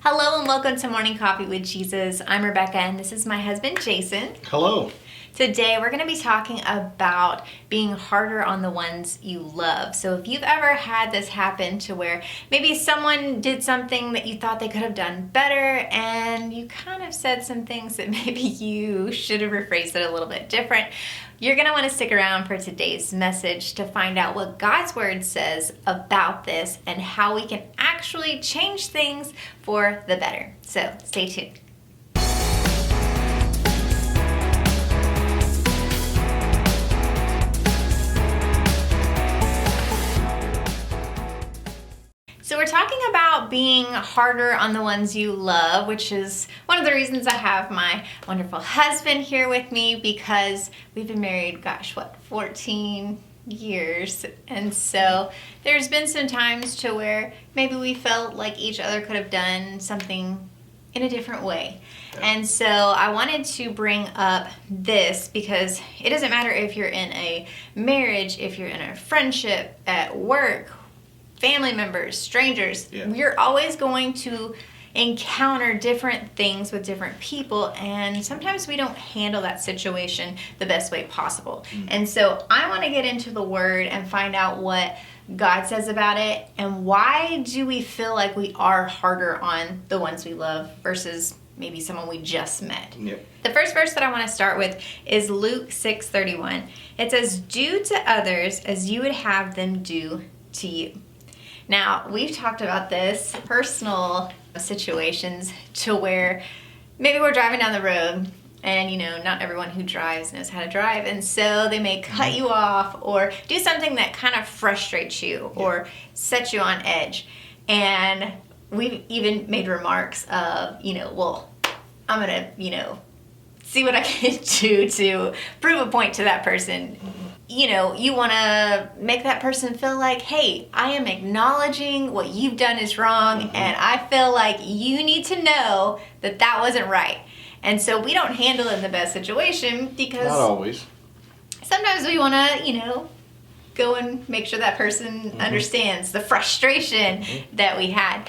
Hello and welcome to Morning Coffee with Jesus. I'm Rebecca and this is my husband Jason. Hello. Today we're going to be talking about being harder on the ones you love. So if you've ever had this happen to where maybe someone did something that you thought they could have done better and you kind of said some things that maybe you should have rephrased it a little bit different, you're going to want to stick around for today's message to find out what God's Word says about this and how we can actually change things for the better. So stay tuned. So we're talking about being harder on the ones you love, which is one of the reasons I have my wonderful husband here with me, because we've been married, 14 years. And so there's been some times to where maybe we felt like each other could have done something in a different way. And so I wanted to bring up this because it doesn't matter if you're in a marriage, if you're in a friendship, at work, family members, strangers, You're always going to encounter different things with different people, and sometimes we don't handle that situation the best way possible. And so I want to get into the Word and find out what God says about it, and why do we feel like we are harder on the ones we love versus maybe someone we just met. The first verse that I want to start with is Luke 6:31. It says, "Do to others as you would have them do to you." Now, we've talked about this, personal situations to where maybe we're driving down the road and, not everyone who drives knows how to drive. And so they may cut you off or do something that kind of frustrates you or sets you on edge. And we've even made remarks of, well, I'm going to, see what I can do to prove a point to that person. You want to make that person feel like, hey, I am acknowledging what you've done is wrong, and I feel like you need to know that that wasn't right. And so we don't handle it in the best situation because not always. Sometimes we want to, go and make sure that person understands the frustration that we had.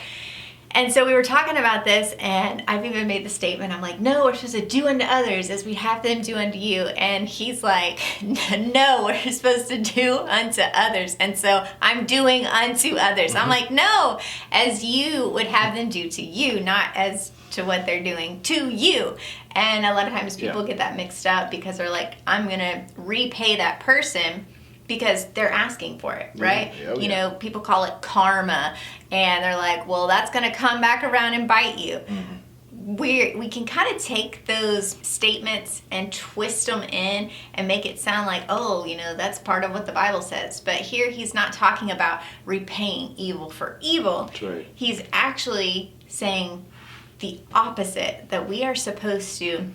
And so we were talking about this, and I've even made the statement, I'm like, no, we're supposed to do unto others as we have them do unto you. And he's like, no, we're supposed to do unto others. And so I'm doing unto others. I'm like, no, as you would have them do to you, not as to what they're doing to you. And a lot of times people get that mixed up because they're like, I'm going to repay that person because they're asking for it, right? People call it karma, and they're like, well, that's going to come back around and bite you. We can kind of take those statements and twist them in and make it sound like, oh, that's part of what the Bible says. But here he's not talking about repaying evil for evil. That's right. He's actually saying the opposite, that we are supposed to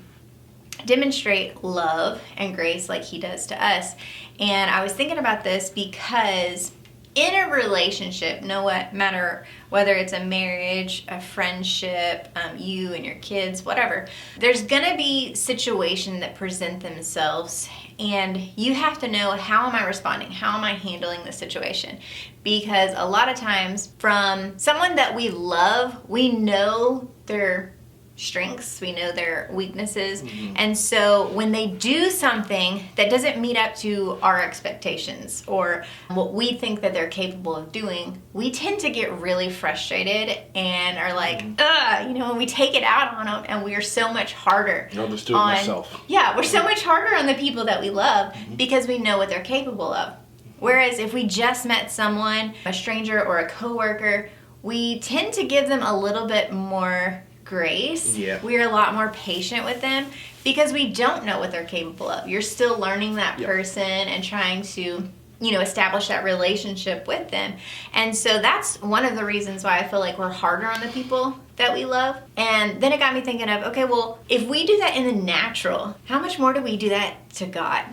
demonstrate love and grace like he does to us. And I was thinking about this because in a relationship, no matter whether it's a marriage, a friendship, you and your kids, whatever, there's gonna be situations that present themselves, and you have to know, how am I responding? How am I handling the situation? Because a lot of times from someone that we love, we know their strengths, we know their weaknesses, and so when they do something that doesn't meet up to our expectations or what we think that they're capable of doing, we tend to get really frustrated and are like, when we take it out on them, and we are so much harder. I'll just do it myself. Yeah, we're so much harder on the people that we love because we know what they're capable of. Whereas if we just met someone, a stranger or a coworker, we tend to give them a little bit more grace. We're a lot more patient with them because we don't know what they're capable of. You're still learning that person and trying to, establish that relationship with them. And so that's one of the reasons why I feel like we're harder on the people that we love. And then it got me thinking of, okay, well, if we do that in the natural, how much more do we do that to God?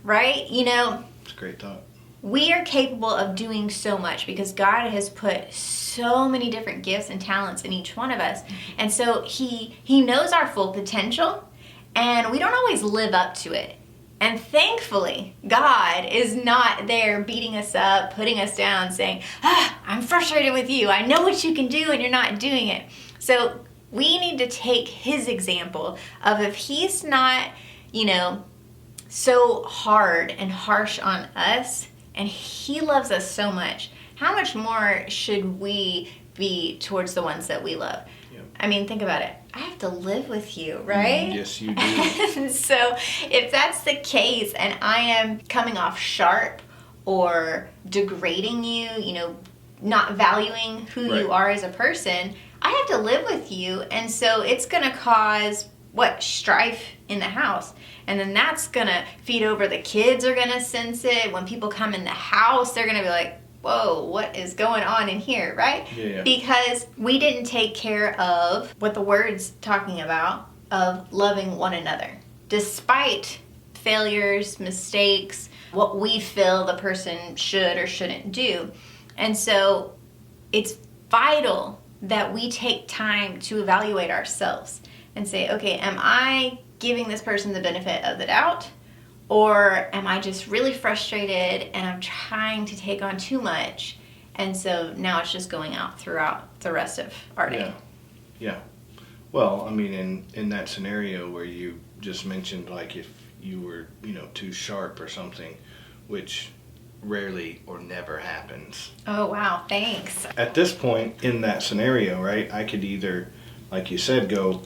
Right? It's a great thought. We are capable of doing so much because God has put so many different gifts and talents in each one of us. And so he knows our full potential, and we don't always live up to it. And thankfully, God is not there beating us up, putting us down, saying, I'm frustrated with you. I know what you can do and you're not doing it. So we need to take his example of if he's not, so hard and harsh on us, and he loves us so much, how much more should we be towards the ones that we love? Yep. I mean, think about it. I have to live with you, right? Yes, you do. So if that's the case and I am coming off sharp or degrading you, not valuing who you are as a person, I have to live with you. And so it's going to cause strife in the house. And then that's going to feed over. The kids are going to sense it. When people come in the house, they're going to be like, whoa, what is going on in here, right? Yeah. Because we didn't take care of what the word's talking about, of loving one another. Despite failures, mistakes, what we feel the person should or shouldn't do. And so it's vital that we take time to evaluate ourselves and say, okay, am I giving this person the benefit of the doubt? Or am I just really frustrated and I'm trying to take on too much? And so now it's just going out throughout the rest of our day. Yeah. Well, I mean, in that scenario where you just mentioned, like, if you were, too sharp or something, which rarely or never happens. Oh, wow. Thanks. At this point in that scenario, right, I could either, like you said, go,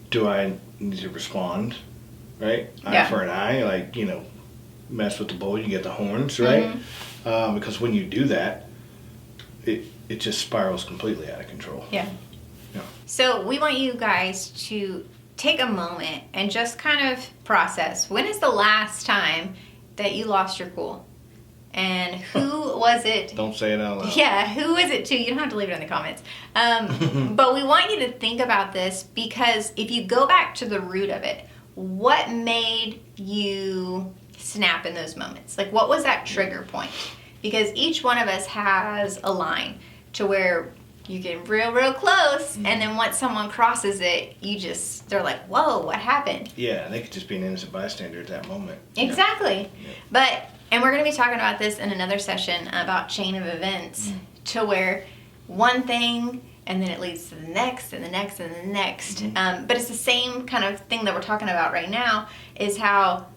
do I need to respond? Right? Yeah. Eye for an eye, like, mess with the bull, you get the horns, right? Mm-hmm. Because when you do that, it just spirals completely out of control. Yeah. So we want you guys to take a moment and just kind of process. When is the last time that you lost your cool? And who was it? Don't say it out loud. Yeah, who is it to? You don't have to leave it in the comments. But we want you to think about this, because if you go back to the root of it, what made you snap in those moments? Like, what was that trigger point? Because each one of us has a line to where you get real close, and then once someone crosses it, they're like, whoa, what happened? Yeah, they could just be an innocent bystander at that moment. Exactly. Yeah. And we're going to be talking about this in another session about chain of events, to where one thing, and then it leads to the next, and the next, and the next. But it's the same kind of thing that we're talking about right now, is how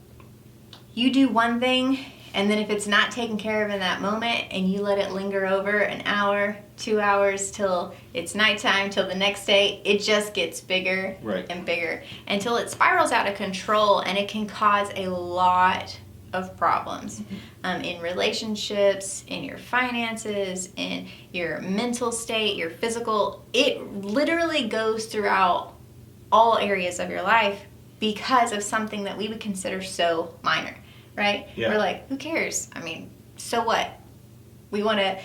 you do one thing, and then if it's not taken care of in that moment, and you let it linger over an hour, 2 hours, till it's nighttime, till the next day, it just gets bigger and bigger, until it spirals out of control, and it can cause a lot of problems in relationships, in your finances, in your mental state, your physical. It literally goes throughout all areas of your life because of something that we would consider so minor, right? Yeah. We're like, who cares? I mean, so what? We want to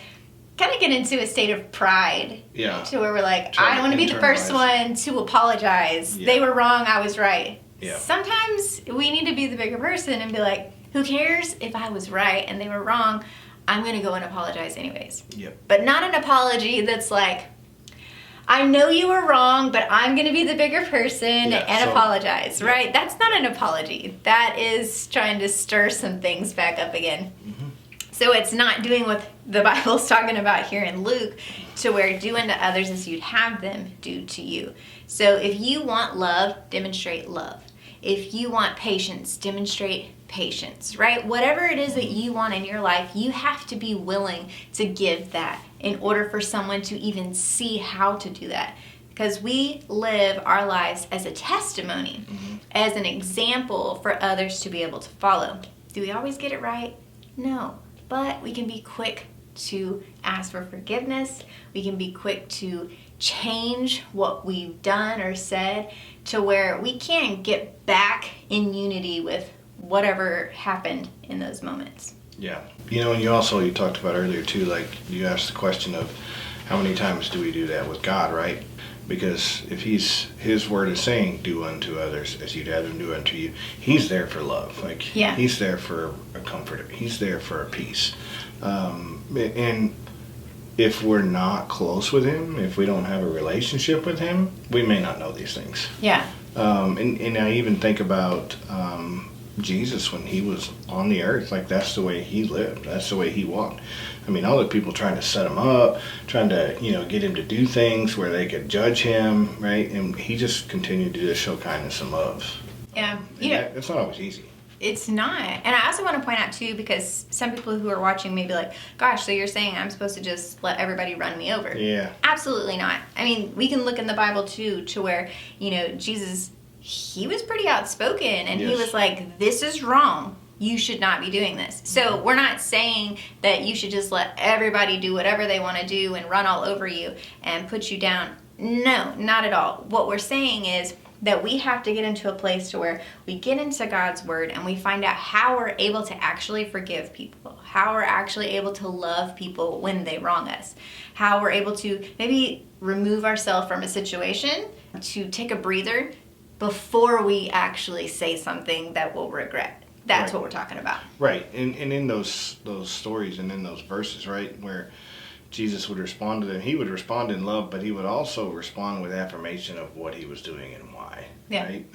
kind of get into a state of pride, to where we're like, I don't want to be the first one to apologize. They were wrong, I was right. Sometimes we need to be the bigger person and be like, who cares if I was right and they were wrong? I'm going to go and apologize anyways. But not an apology that's like, I know you were wrong, but I'm going to be the bigger person and apologize, right? That's not an apology. That is trying to stir some things back up again. So it's not doing what the Bible's talking about here in Luke, to where do unto others as you'd have them do to you. So if you want love, demonstrate love. If you want patience, demonstrate patience, right? Whatever it is that you want in your life, you have to be willing to give that in order for someone to even see how to do that. Because we live our lives as a testimony, as an example for others to be able to follow. Do we always get it right? No. But we can be quick to ask for forgiveness. We can be quick to change what we've done or said, to where we can get back in unity with whatever happened in those moments. Yeah. And you talked about earlier too, like you asked the question of how many times do we do that with God, right? Because if his word is saying, do unto others as you'd have them do unto you, he's there for love. Like, he's there for a comfort. He's there for a peace. And if we're not close with him, if we don't have a relationship with him, we may not know these things. Yeah. And I even think about, Jesus when he was on the earth. Like, that's the way he lived. That's the way he walked. I mean, all the people trying to set him up, trying to, get him to do things where they could judge him, right? And he just continued to just show kindness and love. Yeah. It's not always easy. It's not. And I also want to point out, too, because some people who are watching may be like, gosh, so you're saying I'm supposed to just let everybody run me over. Yeah. Absolutely not. I mean, we can look in the Bible, too, to where, Jesus, he was pretty outspoken. And he was like, this is wrong. You should not be doing this. So we're not saying that you should just let everybody do whatever they want to do and run all over you and put you down. No, not at all. What we're saying is that we have to get into a place to where we get into God's word and we find out how we're able to actually forgive people, how we're actually able to love people when they wrong us, how we're able to maybe remove ourselves from a situation, to take a breather before we actually say something that we'll regret. That's what we're talking about. Right. And in those stories and in those verses, right, where Jesus would respond to them, he would respond in love, but he would also respond with affirmation of what he was doing and why. Yeah. Right?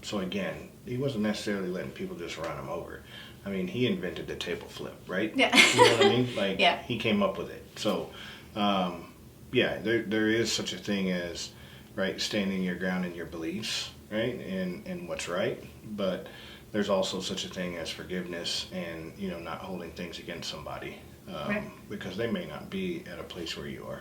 So again, he wasn't necessarily letting people just run him over. I mean, he invented the table flip, right? Yeah. You know what I mean? Like, yeah. He came up with it. So, there is such a thing as, right, standing your ground in your beliefs, right, and what's right. But there's also such a thing as forgiveness and, not holding things against somebody. Because they may not be at a place where you are.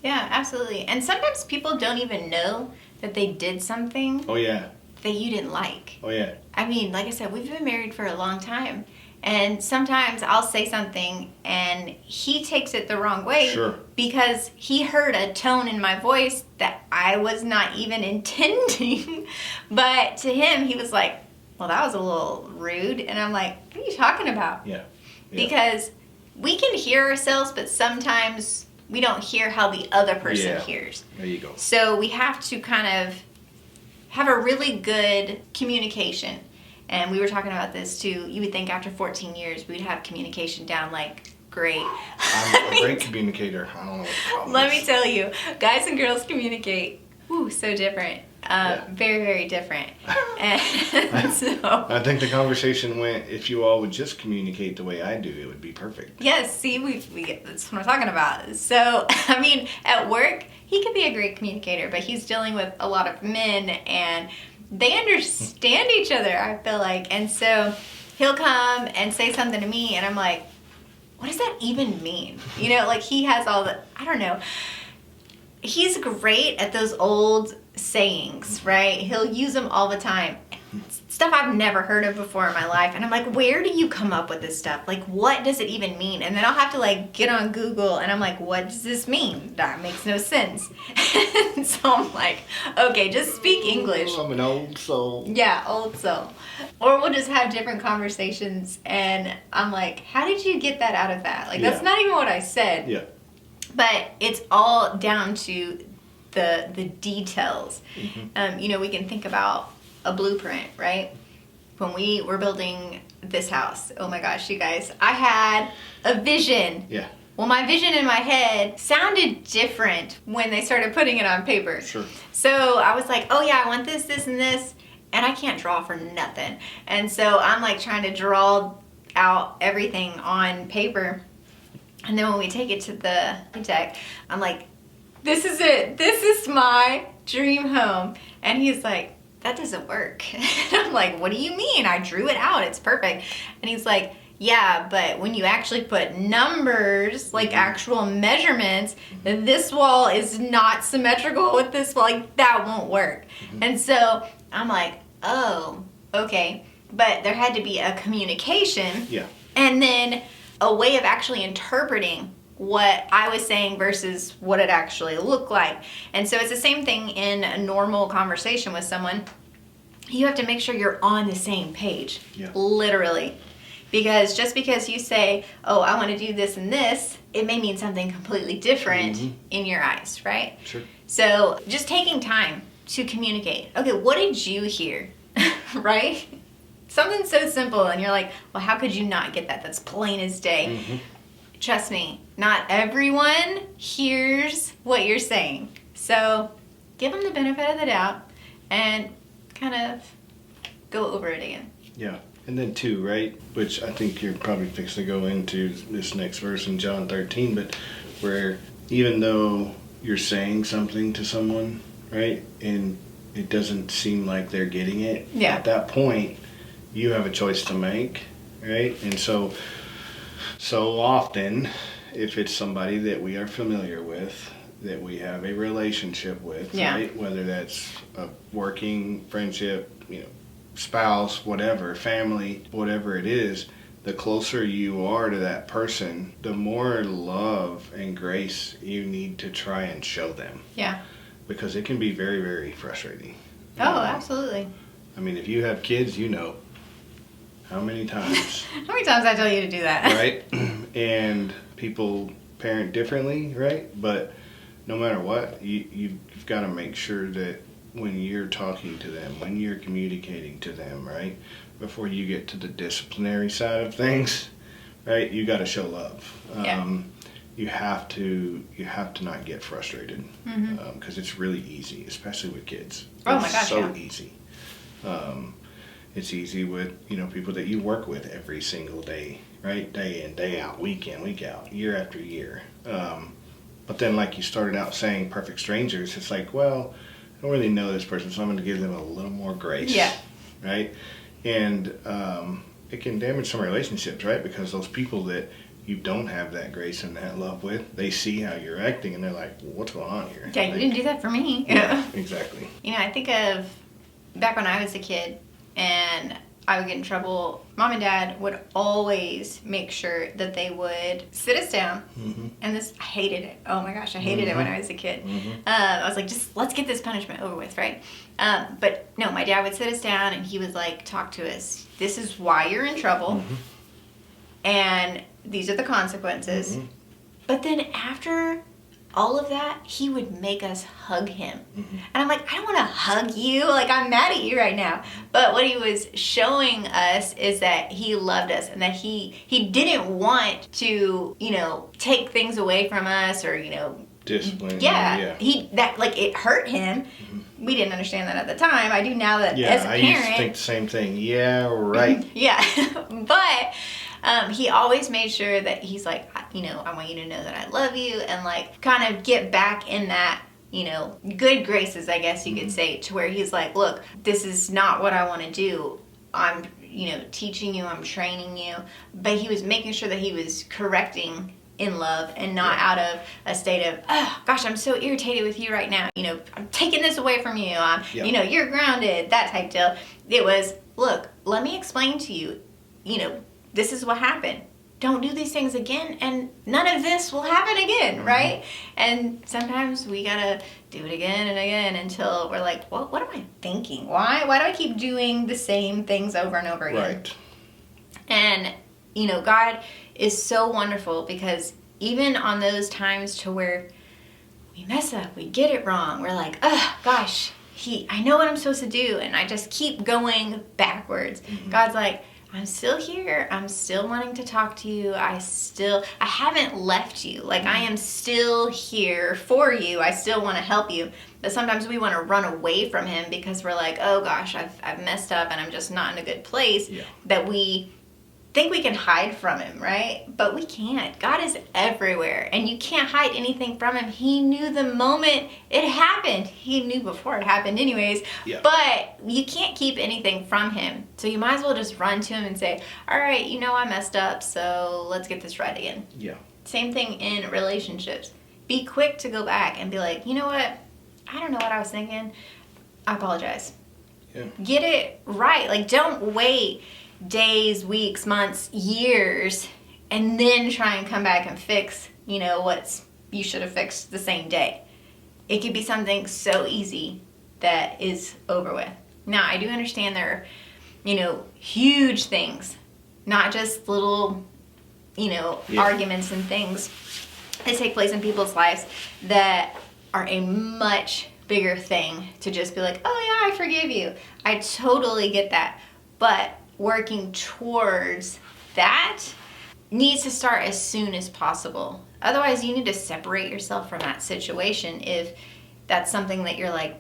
Yeah, absolutely. And sometimes people don't even know that they did something that you didn't like. Oh, yeah. I mean, like I said, we've been married for a long time. And sometimes I'll say something and he takes it the wrong way. Sure. Because he heard a tone in my voice that I was not even intending. But to him, he was like, well, that was a little rude. And I'm like, what are you talking about? Yeah. Because we can hear ourselves, but sometimes we don't hear how the other person hears. There you go. So we have to kind of have a really good communication. And we were talking about this too. You would think after 14 years, we'd have communication down like great. I'm a great communicator. I don't know what the problem Let is. me tell you, guys and girls communicate. So different. Very, very different. And so I think the conversation went, if you all would just communicate the way I do, it would be perfect. yes, see, we that's what I'm talking about. So, I mean, at work, he could be a great communicator, but he's dealing with a lot of men, and they understand each other, I feel like. And so he'll come and say something to me, and I'm like, what does that even mean? Like he has all the, I don't know. He's great at those old sayings, right? He'll use them all the time. Stuff I've never heard of before in my life. And I'm like, where do you come up with this stuff? Like, what does it even mean? And then I'll have to like get on Google and I'm like, what does this mean? That makes no sense. And so I'm like, okay, just speak English. I'm an old soul. Yeah, old soul. Or we'll just have different conversations and I'm like, how did you get that out of that? Like, that's not even what I said. Yeah. But it's all down to the details. We can think about a blueprint, right? When we were building this house, oh my gosh, you guys, I had a vision. Yeah. Well, my vision in my head sounded different when they started putting it on paper. Sure. So I was like, oh yeah, I want this, this, and this. And I can't draw for nothing. And so I'm like trying to draw out everything on paper. And then when we take it to the architect, I'm like, this is it. This is my dream home. And he's like, that doesn't work. And I'm like, what do you mean? I drew it out. It's perfect. And he's like, yeah, but when you actually put numbers, like actual measurements, this wall is not symmetrical with this wall. Like, that won't work. And so I'm like, oh, okay. But there had to be a communication. Yeah. And then a way of actually interpreting what I was saying versus what it actually looked like. And so it's the same thing in a normal conversation with someone. You have to make sure you're on the same page. Yeah. Literally. Because just because you say, oh, I want to do this and this, it may mean something completely different in your eyes, right? Sure. So just taking time to communicate. Okay, what did you hear? Right? Something so simple, and you're like, well, how could you not get that? That's plain as day. Trust me, not everyone hears what you're saying. So give them the benefit of the doubt and kind of go over it again. Yeah. And then too, right, which I think you're probably fixing to go into this next verse in John 13, but where even though you're saying something to someone, right, and it doesn't seem like they're getting it, at that point, you have a choice to make, right? And so often, if it's somebody that we are familiar with, that we have a relationship with, right, whether that's a working friendship, spouse, whatever, family, whatever it is, the closer you are to that person, the more love and grace you need to try and show them. Yeah. Because it can be very, very frustrating. Oh, absolutely. I mean, if you have kids, you know how many times. How many times I tell you to do that? Right? And people parent differently, right? But no matter what, you've got to make sure that when you're talking to them, when you're communicating to them, right, before you get to the disciplinary side of things, right, you got to show love. You have to not get frustrated, because it's really easy, especially with kids. Oh my gosh, so easy. It's easy with people that you work with every single day, right, day in, day out, week in, week out, year after year. But then, like you started out saying, perfect strangers. It's like, well, I don't really know this person, so I'm going to give them a little more grace. Yeah. Right? And it can damage some relationships, right? Because those people that you don't have that grace and that love with, they see how you're acting and they're like, well, what's going on here? Yeah, you didn't do that for me. Yeah, exactly. I think of back when I was a kid and I would get in trouble. Mom and Dad would always make sure that they would sit us down. And I hated it. Oh my gosh, I hated it when I was a kid. I was like, just let's get this punishment over with, right? But no, my dad would sit us down and he would talk to us. This is why you're in trouble. And these are the consequences. But then after all of that, he would make us hug him. And I'm like, I don't want to hug you. I'm mad at you right now. But what he was showing us is that he loved us and that he didn't want to, take things away from us or, discipline. Yeah. It hurt him. We didn't understand that at the time. I do now that as a parent. I used to think the same thing. Yeah, right. Yeah. But he always made sure that he's like, I want you to know that I love you and kind of get back in that, good graces, I guess you could say, to where he's like, look, this is not what I want to do. I'm, teaching you, I'm training you. But he was making sure that he was correcting in love and not out of a state of, oh gosh, I'm so irritated with you right now. I'm taking this away from you. You're grounded, that type deal. It was, look, let me explain to you, this is what happened. Don't do these things again, and none of this will happen again, right? And sometimes we gotta do it again and again until we're like, well, what am I thinking? Why do I keep doing the same things over and over again? Right. And, God is so wonderful because even on those times to where we mess up, we get it wrong, we're like, oh, gosh, I know what I'm supposed to do, and I just keep going backwards. God's like, I'm still here. I'm still wanting to talk to you. I haven't left you. I am still here for you. I still want to help you. But sometimes we want to run away from him because we're like, oh gosh, I've messed up and I'm just not in a good place. Yeah. That we think we can hide from him, right? But we can't. God is everywhere, and you can't hide anything from him. He knew the moment it happened. He knew before it happened anyways, but you can't keep anything from him. So you might as well just run to him and say, all right, I messed up, so let's get this right again. Yeah. Same thing in relationships. Be quick to go back and be like, you know what? I don't know what I was thinking. I apologize. Yeah. Get it right. Don't wait days, weeks, months, years, and then try and come back and fix, what you should have fixed the same day. It could be something so easy that is over with. Now, I do understand there are, huge things, not just little, arguments and things that take place in people's lives that are a much bigger thing to just be like, oh yeah, I forgive you. I totally get that. But working towards that needs to start as soon as possible. Otherwise, you need to separate yourself from that situation if that's something that you're like,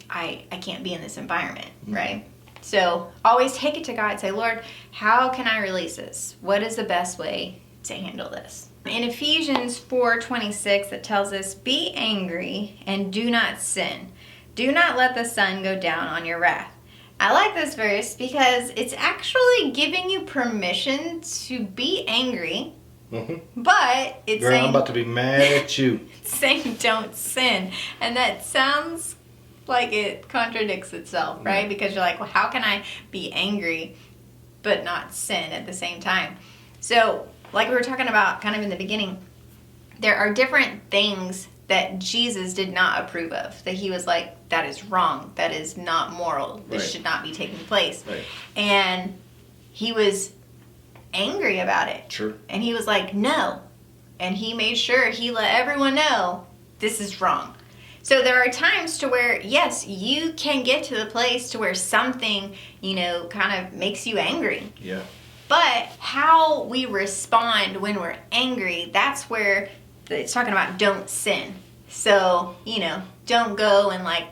I can't be in this environment, right? So always take it to God and say, Lord, how can I release this? What is the best way to handle this? In Ephesians 4:26, it tells us, be angry and do not sin. Do not let the sun go down on your wrath. I like this verse because it's actually giving you permission to be angry, but it's Girl, saying, I'm about to be mad at you. it's saying don't sin. And that sounds like it contradicts itself, right? Because you're like, well, how can I be angry but not sin at the same time? So, like we were talking about kind of in the beginning, there are different things that Jesus did not approve of, that he was like, that is wrong, that is not moral, this should not be taking place. Right. And he was angry about it. Sure. And he was like, no. And he made sure he let everyone know this is wrong. So there are times to where, yes, you can get to the place to where something, kind of makes you angry. Yeah. But how we respond when we're angry, that's where it's talking about don't sin. So, don't go and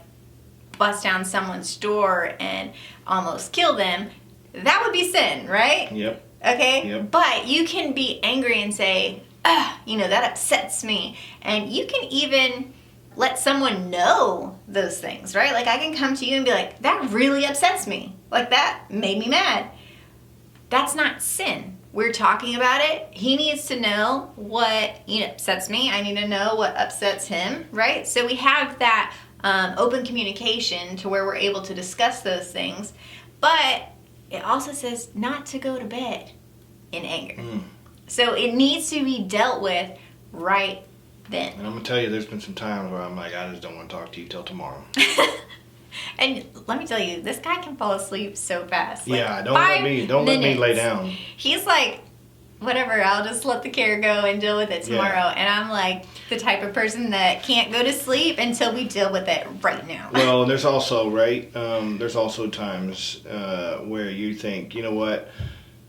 bust down someone's door and almost kill them. That would be sin, right? Yep. Okay? Yep. But you can be angry and say, that upsets me. And you can even let someone know those things, right? Like I can come to you and be like, that really upsets me. Like that made me mad. That's not sin. We're talking about it. He needs to know what upsets me. I need to know what upsets him, right? So we have that open communication to where we're able to discuss those things. But it also says not to go to bed in anger. So it needs to be dealt with right then. And I'm going to tell you, there's been some times where I'm like, I just don't want to talk to you till tomorrow. And let me tell you, this guy can fall asleep so fast. Yeah, don't let me lay down. He's like, whatever, I'll just let the care go and deal with it tomorrow. Yeah. And I'm like the type of person that can't go to sleep until we deal with it right now. Well, there's also, there's also times where you think, you know what,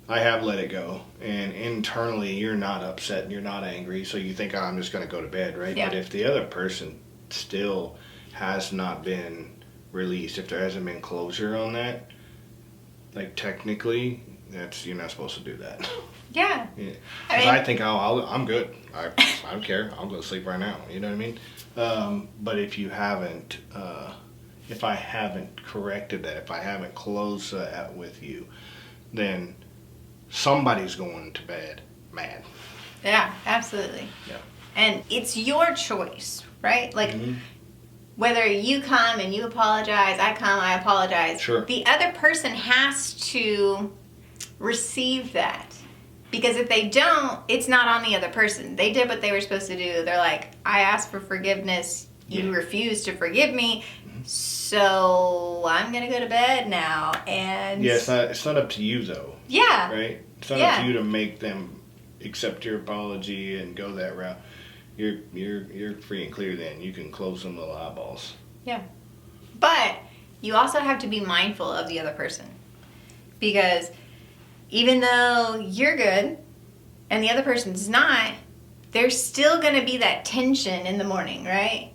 I have let it go. And internally, you're not upset and you're not angry. So you think, I'm just going to go to bed, right? Yeah. But if the other person still has not been released, if there hasn't been closure on that, technically, you're not supposed to do that. Yeah. I think I'm good. I don't care. I'll go to sleep right now. You know what I mean? But if you haven't, if I haven't corrected that, if I haven't closed that with you, then somebody's going to bed mad. Yeah, absolutely. Yeah. And it's your choice, right? Whether you come and you apologize, I come, I apologize. Sure. The other person has to receive that. Because if they don't, it's not on the other person. They did what they were supposed to do. They're like, I asked for forgiveness. You refused to forgive me. So I'm going to go to bed now. And yeah, it's not up to you, though. Yeah. Right? It's not up to you to make them accept your apology and go that route. You're free and clear then. You can close them little eyeballs. Yeah. But you also have to be mindful of the other person. Because even though you're good and the other person's not, there's still going to be that tension in the morning, right?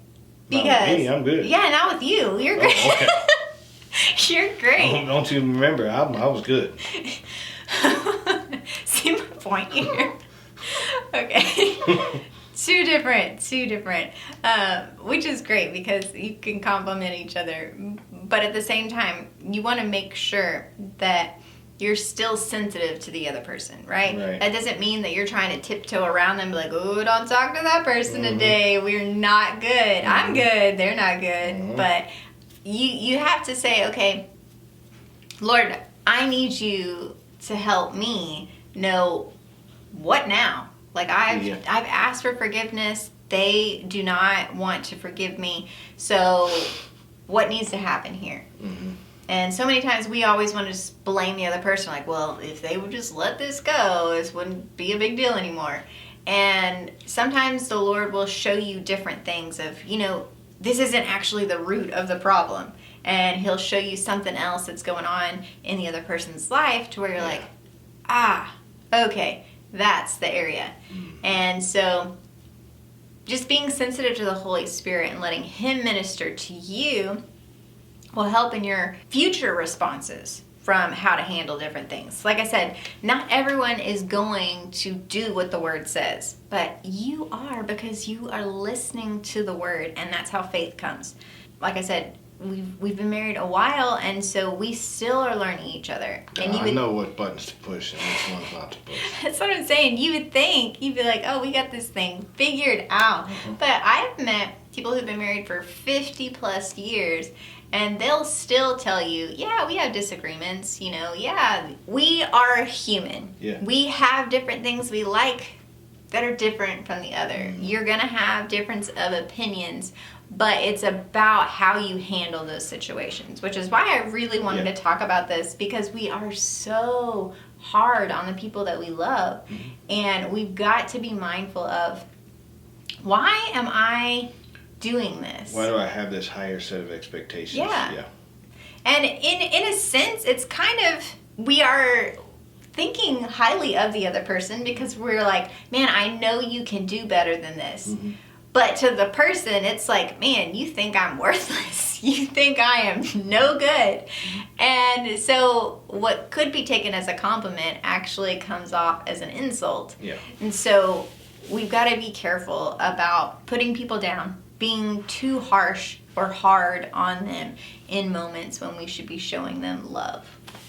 Because not with me, I'm good. Yeah, not with you. You're great. Oh, okay. You're great. Don't you remember? I was good. See my point here? Okay. Two different, which is great because you can compliment each other. But at the same time, you want to make sure that you're still sensitive to the other person, right? That doesn't mean that you're trying to tiptoe around them and be like, oh, don't talk to that person today. We're not good. I'm good. They're not good. But you have to say, okay, Lord, I need you to help me know what now. Like I've asked for forgiveness. They do not want to forgive me. So what needs to happen here? And so many times we always want to just blame the other person. Like, well, if they would just let this go, this wouldn't be a big deal anymore. And sometimes the Lord will show you different things of, this isn't actually the root of the problem. And he'll show you something else that's going on in the other person's life to where you're like, okay, that's the area. And so just being sensitive to the Holy Spirit and letting him minister to you will help in your future responses from how to handle different things. Like I said, not everyone is going to do what the word says, but you are, because you are listening to the word, and that's how faith comes. Like I said, we've been married a while, and so we still are learning each other. And I know what buttons to push and which ones not to push. That's what I'm saying. You would think, you'd be like, oh, we got this thing figured out. But I've met people who've been married for 50 plus years, and they'll still tell you, yeah, we have disagreements, yeah, we are human. Yeah. We have different things we like that are different from the other. You're going to have difference of opinions, but it's about how you handle those situations, which is why I really wanted to talk about this, because we are so hard on the people that we love, and we've got to be mindful of, why am I doing this? Why do I have this higher set of expectations? Yeah. And in a sense, it's kind of, we are thinking highly of the other person, because we're like, man, I know you can do better than this. But to the person, it's like, man, you think I'm worthless. You think I am no good. And so what could be taken as a compliment actually comes off as an insult. Yeah. And so we've got to be careful about putting people down, being too harsh or hard on them in moments when we should be showing them love.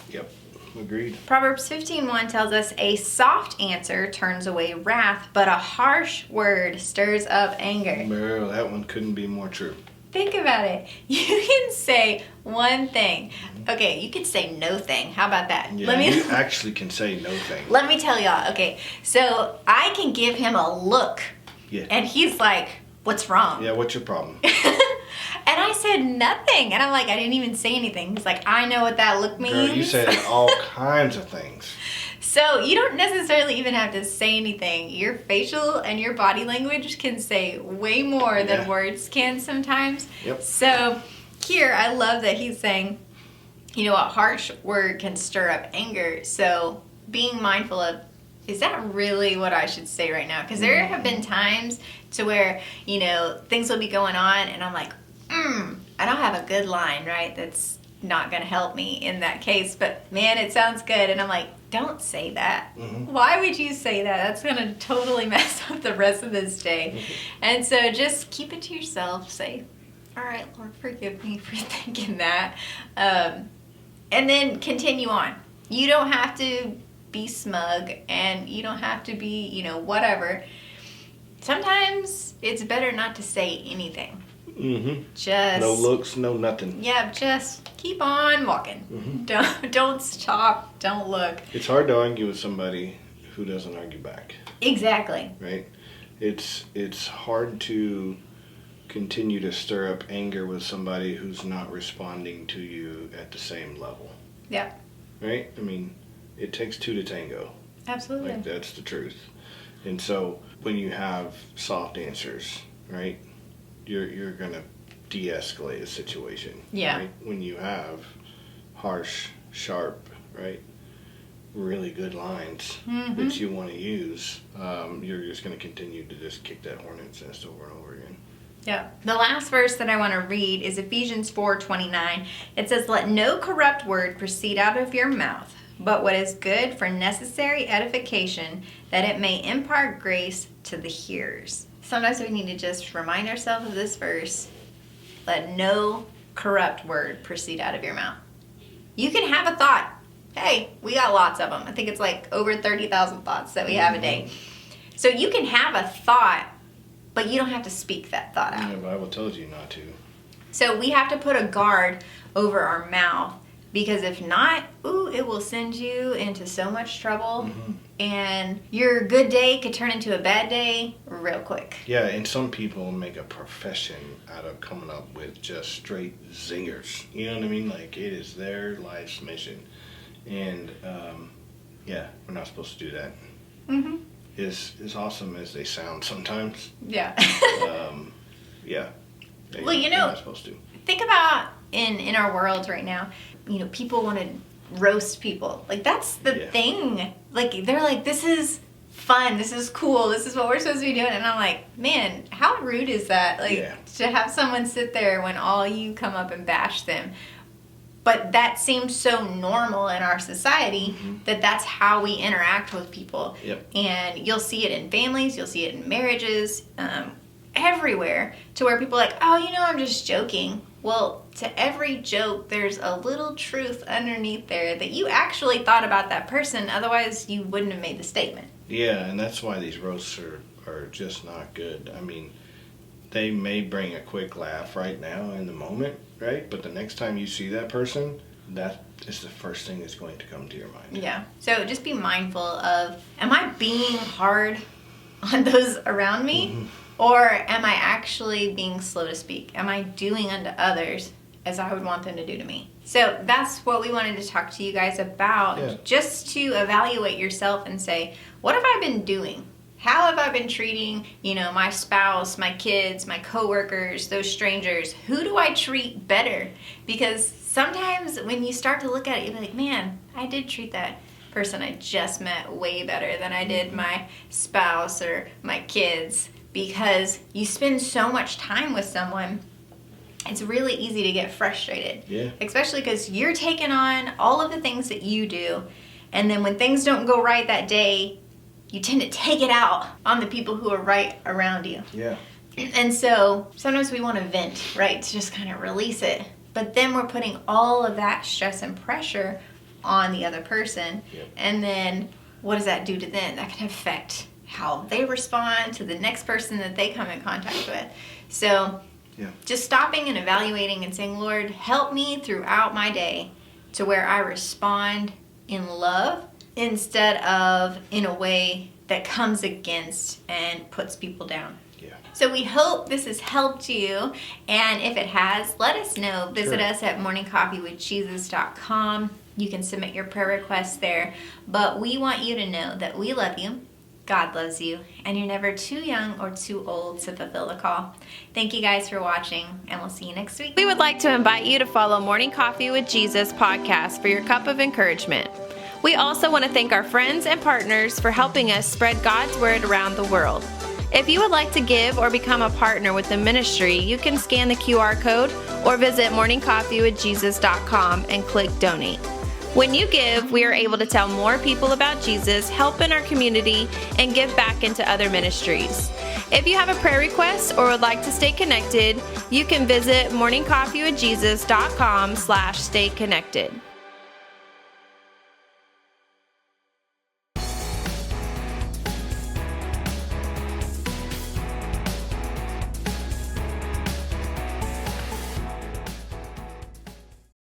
Yep. Agreed. Proverbs 15:1 tells us, a soft answer turns away wrath, but a harsh word stirs up anger. Bro, that one couldn't be more true. Think about it. You can say one thing. Okay, you can say no thing. How about that? Yeah, you actually can say no thing. Let me tell y'all. Okay, so I can give him a look, and he's like, what's wrong? Yeah, what's your problem? And I said nothing. And I'm like, I didn't even say anything. He's like, I know what that look means. Girl, you said all kinds of things. So you don't necessarily even have to say anything. Your facial and your body language can say way more than words can sometimes. Yep. So here, I love that he's saying, a harsh word can stir up anger. So being mindful of, is that really what I should say right now? Because there have been times to where, things will be going on, and I'm like, I don't have a good line, right? That's not going to help me in that case, but man, it sounds good. And I'm like, don't say that. Why would you say that? That's going to totally mess up the rest of this day. And so just keep it to yourself. Say, all right, Lord, forgive me for thinking that. And then continue on. You don't have to be smug, and you don't have to be, whatever. Sometimes it's better not to say anything. Just no looks, no nothing. Yeah, just keep on walking. Don't stop. Don't look. It's hard to argue with somebody who doesn't argue back. Exactly. Right? It's hard to continue to stir up anger with somebody who's not responding to you at the same level. Yeah. Right? I mean, it takes two to tango. Absolutely. Like, that's the truth. And so when you have soft answers, right, you're going to de-escalate a situation. Yeah. Right? When you have harsh, sharp, right, really good lines that you want to use, you're just going to continue to just kick that hornet's nest over and over again. Yeah. The last verse that I want to read is Ephesians 4:29. It says, let no corrupt word proceed out of your mouth, but what is good for necessary edification, that it may impart grace to the hearers. Sometimes we need to just remind ourselves of this verse. Let no corrupt word proceed out of your mouth. You can have a thought. Hey, we got lots of them. I think it's like over 30,000 thoughts that we have a day. So you can have a thought, but you don't have to speak that thought out. The Bible tells you not to. So we have to put a guard over our mouth, because if not, it will send you into so much trouble, and your good day could turn into a bad day real quick. Yeah, and some people make a profession out of coming up with just straight zingers. You know what I mean? Like, it is their life's mission. And, we're not supposed to do that. As awesome as they sound sometimes. Yeah. Well, you're not supposed to. Think about in our world right now, people want to roast people. Like, that's the thing. Like, they're like, this is fun. This is cool. This is what we're supposed to be doing. And I'm like, man, how rude is that? Like, to have someone sit there when all you come up and bash them. But that seems so normal in our society that that's how we interact with people. Yep. And you'll see it in families, you'll see it in marriages, everywhere, to where people are like, oh, I'm just joking. Well, to every joke, there's a little truth underneath there that you actually thought about that person. Otherwise, you wouldn't have made the statement. Yeah, and that's why these roasts are just not good. I mean, they may bring a quick laugh right now in the moment, right? But the next time you see that person, that is the first thing that's going to come to your mind. Yeah. So just be mindful of, am I being hard on those around me? Or am I actually being slow to speak? Am I doing unto others as I would want them to do to me? So that's what we wanted to talk to you guys about, just to evaluate yourself and say, what have I been doing? How have I been treating, my spouse, my kids, my coworkers, those strangers? Who do I treat better? Because sometimes when you start to look at it, you're like, man, I did treat that person I just met way better than I did my spouse or my kids. Because you spend so much time with someone, it's really easy to get frustrated. Yeah. Especially because you're taking on all of the things that you do. And then when things don't go right that day, you tend to take it out on the people who are right around you. Yeah. And so sometimes we want to vent, right? To just kind of release it. But then we're putting all of that stress and pressure on the other person. Yep. And then what does that do to them? That can affect how they respond to the next person that they come in contact with. So just stopping and evaluating and saying, Lord, help me throughout my day to where I respond in love instead of in a way that comes against and puts people down. Yeah. So we hope this has helped you, and if it has, let us know. Visit us at MorningCoffeeWithJesus.com. You can submit your prayer requests there, but we want you to know that we love you, God loves you, and you're never too young or too old to fulfill the call. Thank you guys for watching, and we'll see you next week. We would like to invite you to follow Morning Coffee with Jesus podcast for your cup of encouragement. We also want to thank our friends and partners for helping us spread God's word around the world. If you would like to give or become a partner with the ministry, you can scan the QR code or visit MorningCoffeeWithJesus.com and click donate. When you give, we are able to tell more people about Jesus, help in our community, and give back into other ministries. If you have a prayer request or would like to stay connected, you can visit MorningCoffeeWithJesus.com/stay connected.